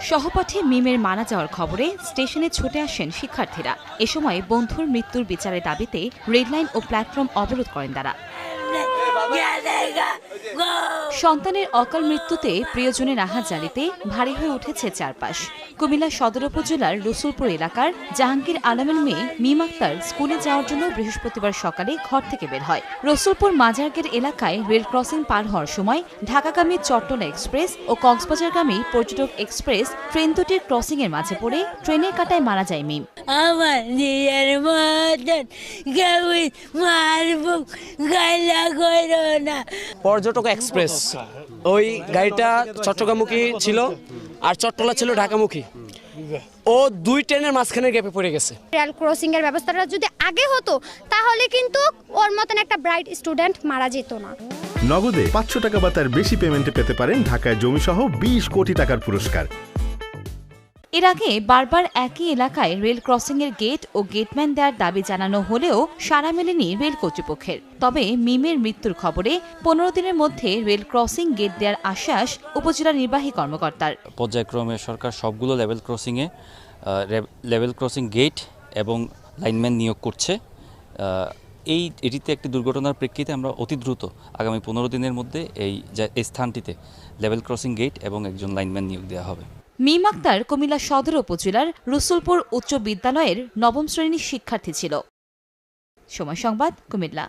সহপাঠী মিমের মারা যাওয়ার খবরে স্টেশনে ছুটে আসেন শিক্ষার্থীরা। এ সময় বন্ধুর মৃত্যুর বিচারের দাবিতে রেডলাইন ও প্ল্যাটফর্ম অবরোধ করেন তারা। সন্তানের অকাল মৃত্যুতে প্রিয়জনের আহাজারিতে ভারী হয়ে উঠেছে চারপাশ। কুমিল্লা সদর উপজেলার রসুলপুর এলাকার জাহাঙ্গীর আলমের মেয়ে মিম আক্তার স্কুলে যাওয়ার জন্য বৃহস্পতিবার সকালে ঘর থেকে বের হয়। রসুলপুর মাজারগেট এলাকায় রেল ক্রসিং পার হওয়ার সময় ঢাকাগামী চট্টলা এক্সপ্রেস ও কক্সবাজারগামী পর্যটক এক্সপ্রেস ট্রেন দুটির ক্রসিং এর মাঝে পড়ে ট্রেনের কাঁটায় মারা যায় মিম। আমার নিজের মতন কেউই মারবো গাইলা করো না। পর্যটক এক্সপ্রেস ওই গাড়িটা চট্টগ্রামমুখী ছিল আর চট্টলা ছিল ঢাকামুখী। ও দুই ট্রেনের মাঝখানে গ্যাপে পড়ে গেছে। রেল ক্রসিং এর ব্যবস্থাটা যদি আগে হতো তাহলে কিন্তু ওর মতন একটা ব্রাইট স্টুডেন্ট মারা যেত না। নগদে 500 টাকা বা তার বেশি পেমেন্টে পেতে পারেন ঢাকায় জমিসহ 20 কোটি টাকার পুরস্কার। এর আগে বারবার একই এলাকায় রেল ক্রসিং এর গেট ও গেটম্যান দেওয়ার দাবি জানানো হলেও সাড়া মেলেনি রেল কর্তৃপক্ষের। তবে মিমের মৃত্যুর খবরে 15 দিনের মধ্যে রেল ক্রসিং গেট দেওয়ার আশ্বাস উপজেলা নির্বাহী কর্মকর্তার। পর্যায়ক্রমে সরকার সবগুলো লেভেল ক্রসিং গেট এবং লাইনম্যান নিয়োগ করছে। এটিতে একটি দুর্ঘটনার প্রেক্ষিতে আমরা অতি দ্রুত আগামী 15 দিনের মধ্যে এই স্থানটিতে লেভেল ক্রসিং গেট এবং একজন লাইনম্যান নিয়োগ দেওয়া হবে। মিম আক্তার কুমিল্লা সদর উপজেলার রসুলপুর উচ্চ বিদ্যালয়ের 9ম শ্রেণীর শিক্ষার্থী ছিল। সময় সংবাদ, কুমিল্লা।